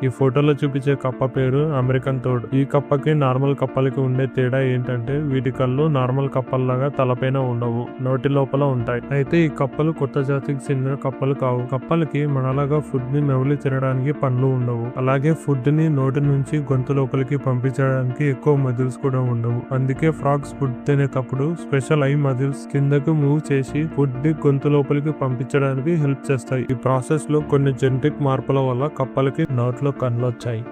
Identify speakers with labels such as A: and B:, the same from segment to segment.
A: ఈ ఫోటోలో చూపించే కప్ప పేరు అమెరికన్ థోడ్. ఈ కప్పకి నార్మల్ కప్పలకి ఉండే తేడా ఏంటంటే వీటి కళ్ళు నార్మల్ కప్పల్లాగా తలపైన ఉండవు, నోటి లోపల ఉంటాయి. అయితే ఈ కప్పలు కొత్త జాతికి చెందిన కప్పలు కావు. కప్పలకి మనలాగా ఫుడ్ ని నమిలి తినడానికి పండ్లు ఉండవు. అలాగే ఫుడ్ ని నోటి నుంచి గొంతు లోపలికి పంపించడానికి ఎక్కువ మజిల్స్ కూడా ఉండవు. అందుకే ఫ్రాగ్స్ ఫుడ్ తినేటప్పుడు స్పెషల్ ఐ మజిల్స్ కిందకు మూవ్ చేసి ఫుడ్ ని గొంతు లోపలికి పంపించడానికి హెల్ప్ చేస్తాయి. ఈ ప్రాసెస్ లో కొన్ని జెనెటిక్ మార్పుల వల్ల కప్పలకి నోట్లో కళ్ళు వచ్చాయి.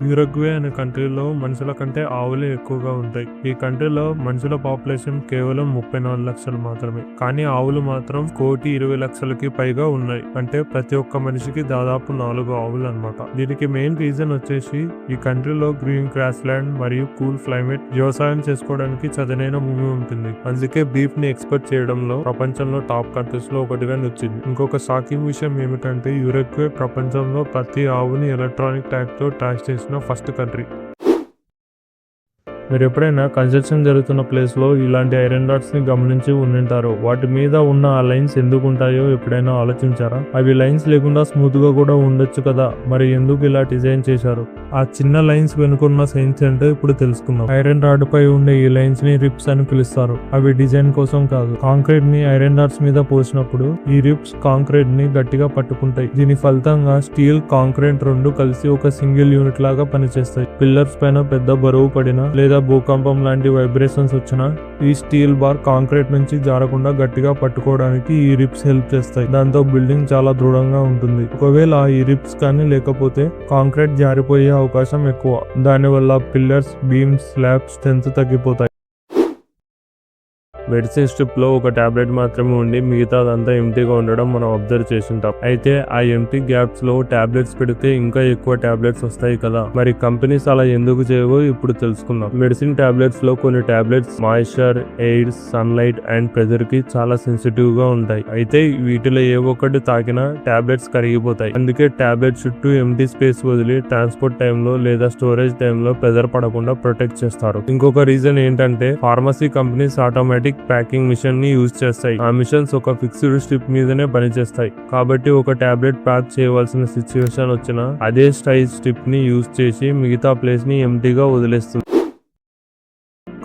A: యురుగ్వే అనే కంట్రీలో మనుషుల కంటే ఆవులే ఎక్కువగా ఉంటాయి. ఈ కంట్రీలో మనుషుల పాపులేషన్ కేవలం 34 లక్షలు మాత్రమే, కానీ ఆవులు మాత్రం 1,20,00,000కి పైగా ఉన్నాయి. అంటే ప్రతి ఒక్క మనిషికి దాదాపు 4 ఆవులు అన్నమాట. దీనికి మెయిన్ రీజన్ వచ్చేసి ఈ కంట్రీలో గ్రీన్ గ్రాస్ ల్యాండ్ మరియు కూల్ క్లైమేట్, వ్యవసాయం చేసుకోవడానికి చదునైన భూమి ఉంటుంది. అందుకే బీఫ్ ని ఎక్స్పోర్ట్ చేయడంలో ప్రపంచంలో టాప్ కంట్రీస్ లో ఒకటిగా నిలిచింది. ఇంకొక షాకింగ్ విషయం ఏమిటంటే యురుగ్వే ప్రపంచంలో ప్రతి ఆవుని ఎలక్ట్రానిక్ ట్యాగ్ తో ట్రాక్ చేసిన ఫస్ట్ కంట్రీ. మీరు ఎప్పుడైనా కన్స్ట్రక్షన్ జరుగుతున్న ప్లేస్ లో ఇలాంటి ఐరన్ రాడ్స్ ని గమనించి ఉండింటారు. వాటి మీద ఉన్న ఆ లైన్స్ ఎందుకు ఉంటాయో ఎప్పుడైనా ఆలోచించారా? అవి లైన్స్ లేకుండా స్మూత్ గా కూడా ఉండొచ్చు కదా, మరి ఎందుకు ఇలా డిజైన్ చేశారు? ఆ చిన్న లైన్స్ వెనుకున్న సైన్స్ ఏంటో ఇప్పుడు తెలుసుకుందాం. ఐరన్ రాడ్ పై ఉండే ఈ లైన్స్ ని రిప్స్ అని పిలుస్తారు. అవి డిజైన్ కోసం కాదు, కాంక్రీట్ ని ఐరన్ రాడ్స్ మీద పోసినప్పుడు ఈ రిప్స్ కాంక్రీట్ ని గట్టిగా పట్టుకుంటాయి. దీని ఫలితంగా స్టీల్, కాంక్రీట్ రెండు కలిసి ఒక సింగిల్ యూనిట్ లాగా పనిచేస్తాయి. పిల్లర్స్ పైన పెద్ద బరువు పడినా లేదా భూకంపం లాంటి వైబ్రేషన్స్ వచ్చినా ఈ స్టీల్ బార్ కాంక్రీట్ నుంచి జారకుండా గట్టిగా పట్టుకోవడానికి ఈ రిప్స్ హెల్ప్ చేస్తాయి. దాంతో బిల్డింగ్ చాలా దృఢంగా ఉంటుంది. ఒకవేళ ఈ రిప్స్ కానీ లేకపోతే కాంక్రీట్ జారిపోయే అవకాశం ఎక్కువ. దానివల్ల పిల్లర్స్, బీమ్స్, స్లాబ్స్ స్ట్రెంత్ తగ్గిపోతాయి. మెడిసిన్ స్ట్రిప్ లో ఒక టాబ్లెట్ మాత్రమే ఉండి మిగతాదంతా ఎంటీగా ఉండడం మనం అబ్జర్వ్ చేసింటాం. అయితే ఆ ఎంటీ గ్యాప్స్ లో టాబ్లెట్స్ పెడితే ఇంకా ఎక్కువ టాబ్లెట్స్ వస్తాయి కదా. మరి కంపెనీస్ అలా ఎందుకు చేయవో ఇప్పుడు తెలుసుకుందాం. మెడిసిన్ టాబ్లెట్స్ లో కొన్ని tablets moisture, air, sunlight and pressure కి చాలా సెన్సిటివ్ గా ఉంటాయి. అయితే వీటిలో ఏ ఒక్కటి తాకినా టాబ్లెట్స్ కరిగిపోతాయి. అందుకే టాబ్లెట్ చుట్టూ ఎంటీ స్పేస్ వదిలి ట్రాన్స్పోర్ట్ టైంలో లేదా స్టోరేజ్ టైంలో ప్రెజర్ పడకుండా ప్రొటెక్ట్ చేస్తారు. ఇంకొక రీజన్ ఏంటంటే pharmacy companies automatic packing machine ని యూజ్ చేస్తాయి. ఆ మిషన్స్ ఒక ఫిక్స్డ్ స్ట్రిప్ మీదనే పనిచేస్తాయి. కాబట్టి ఒక టాబ్లెట్ ప్యాక్ చేయవలసిన సిచ్యువేషన్ వచ్చినా అదే సైజ్ స్ట్రిప్ ని యూజ్ చేసి మిగతా ప్లేస్ ని ఎంటీగా వదిలేస్తుంది.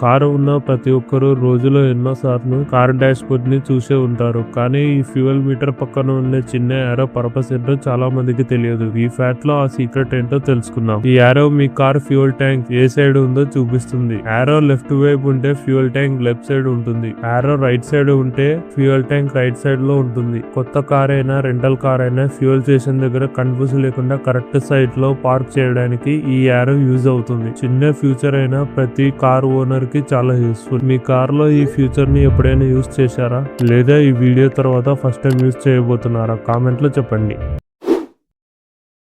A: కారు ఉన్న ప్రతి ఒక్కరూ రోజులో ఎన్నోసార్లు కార్ డాష్ బోర్డ్ ని చూసే ఉంటారు. కానీ ఈ ఫ్యూయల్ మీటర్ పక్కన ఉండే చిన్న యారో పర్పస్ ఏంటో చాలా మందికి తెలియదు. ఈ ఫ్యాట్ లో ఆ సీక్రెట్ ఏంటో తెలుసుకుందాం. ఈ యారో మీ కార్ ఫ్యూయల్ ట్యాంక్ ఏ సైడ్ ఉందో చూపిస్తుంది. యారో లెఫ్ట్ వైపు ఉంటే ఫ్యూయల్ ట్యాంక్ లెఫ్ట్ సైడ్ ఉంటుంది. యారో రైట్ సైడ్ ఉంటే ఫ్యూయల్ ట్యాంక్ రైట్ సైడ్ లో ఉంటుంది. కొత్త కార్ అయినా రెంటల్ కార్ అయినా ఫ్యూయల్ స్టేషన్ దగ్గర కన్ఫ్యూజ్ లేకుండా కరెక్ట్ సైడ్ లో పార్క్ చేయడానికి ఈ యారో యూజ్ అవుతుంది. చిన్న ఫ్యూచర్ అయినా ప్రతి కార్ ఓనర్ కి చాలా యూస్ఫుల్. మీ కార్ లో ఈ ఫ్యూచర్ ని ఎప్పుడైనా యూజ్ చేశారా, లేదా ఈ వీడియో తర్వాత ఫస్ట్ టైం యూజ్ చేయబోతున్నారా? కామెంట్ లో చెప్పండి.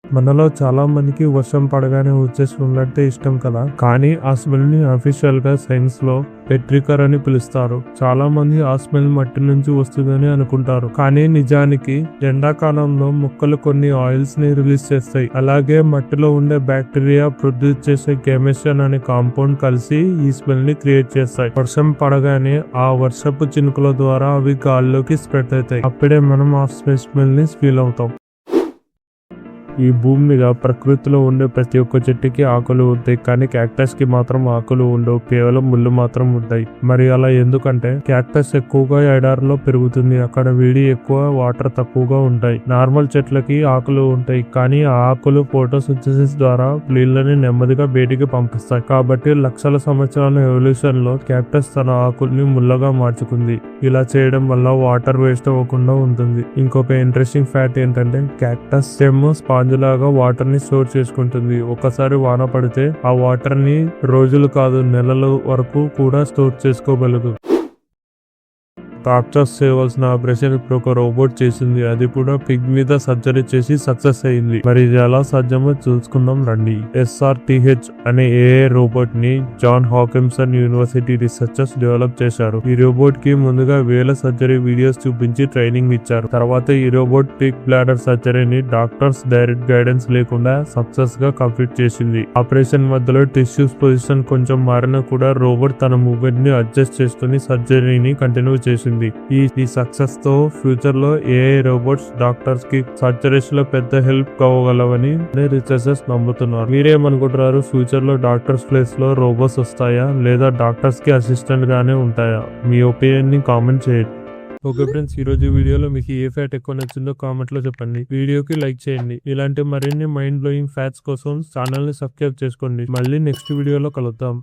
A: మనలో చాలా మందికి వర్షం పడగానే వచ్చే స్మెల్ అంటే ఇష్టం కదా, కానీ ఆ స్మెల్ ని అఫీషియల్ గా సైన్స్ లో పెట్రికర్ అని పిలుస్తారు. చాలా మంది ఆ స్మెల్ మట్టి నుంచి వస్తుందని అనుకుంటారు, కానీ నిజానికి ఎండాకాలంలో మొక్కలు కొన్ని ఆయిల్స్ ని రిలీజ్ చేస్తాయి. అలాగే మట్టిలో ఉండే బ్యాక్టీరియా ప్రొడ్యూస్ చేసే కెమిషన్ అనే కాంపౌండ్ కలిసి ఈ స్మెల్ ని క్రియేట్ చేస్తాయి. వర్షం పడగానే ఆ వర్షపు చినుకుల ద్వారా అవి గాల్లోకి స్ప్రెడ్ అవుతాయి. అప్పుడే మనం ఆ స్మెల్ ని ఫీల్ అవుతాం. ఈ భూమి మీద ప్రకృతిలో ఉండే ప్రతి ఒక్క చెట్టుకి ఆకులు ఉంటాయి, కానీ క్యాక్టస్ కి మాత్రం ఆకులు ఉండవు, కేవలం ముళ్ళు మాత్రం ఉంటాయి. మరి అలా ఎందుకంటే క్యాక్టస్ ఎక్కువగా ఎడారిలో పెరుగుతుంది. అక్కడ వేడి ఎక్కువ, వాటర్ తక్కువగా ఉంటాయి. నార్మల్ చెట్లకి ఆకులు ఉంటాయి, కానీ ఆ ఆకులు ఫోటోసింథసిస్ ద్వారా నీళ్ళని నెమ్మదిగా బయటికి పంపిస్తాయి. కాబట్టి లక్షల సంవత్సరాల ఎవల్యూషన్ లో క్యాక్టస్ తన ఆకుల్ని ముళ్ళగా మార్చుకుంది. ఇలా చేయడం వల్ల వాటర్ వేస్ట్ అవ్వకుండా ఉంటుంది. ఇంకొక ఇంట్రెస్టింగ్ ఫ్యాక్ట్ ఏంటంటే క్యాక్టస్ స్టెమ్ లాగా వాటర్ ని స్టోర్ చేసుకుంటుంది. ఒకసారి వాన పడితే ఆ వాటర్ ని రోజులు కాదు నెలల వరకు కూడా స్టోర్ చేసుకోగలదు. డాక్టర్స్ చేయవలసిన ఆపరేషన్ ఇప్పుడు ఒక రోబోట్ చేసింది. అది కూడా పిగ్ మీద సర్జరీ చేసి సక్సెస్ అయింది. మరి ఇది ఎలా సాధ్యమో చూసుకుందాం రండి. SRTH అనే AI రోబోట్ ని జాన్ హాకిన్సన్ యూనివర్సిటీ రీసెర్చర్స్ డెవలప్ చేశారు. ఈ రోబోట్ కి ముందుగా వేల సర్జరీ వీడియోస్ చూపించి ట్రైనింగ్ ఇచ్చారు. తర్వాత ఈ రోబోట్ పిగ్ బ్లాడర్ సర్జరీని డాక్టర్స్ డైరెక్ట్ గైడెన్స్ లేకుండా సక్సెస్ గా కంప్లీట్ చేసింది. ఆపరేషన్ మధ్యలో టిష్యూస్ పొజిషన్ కొంచెం మారినా కూడా రోబోట్ తన మూవ్మెంట్ ని అడ్జస్ట్ చేసుకుని సర్జరీని కంటిన్యూ చేసింది. వచ్చింది. ఈ సక్సెస్ తో ఫ్యూచర్ లో ఏఐ రోబోట్స్ డాక్టర్స్ కి సర్జరీస్ లో పెద్ద హెల్ప్ కావగలవని రీసెర్చర్స్ నమ్ముతున్నారు. మీరేమనుకుంటున్నారు? ఫ్యూచర్ లో డాక్టర్స్ ప్లేస్ లో రోబోట్స్ వస్తాయా లేదా డాక్టర్స్ కి అసిస్టెంట్ గానే ఉంటాయా? మీ ఒపీనియన్ ని కామెంట్ చేయండి. ఓకే ఫ్రెండ్స్, ఈ రోజు వీడియోలో మీకు ఏ ఫ్యాక్ట్ ఎక్కువ నచ్చిందో కామెంట్ లో చెప్పండి. వీడియోకి లైక్ చేయండి. ఇలాంటి మరిన్ని మైండ్ బ్లోయింగ్ ఫ్యాక్ట్స్ కోసం ఛానల్ ని సబ్స్క్రైబ్ చేసుకోండి. మళ్ళీ నెక్స్ట్ వీడియోలో కలుద్దాం.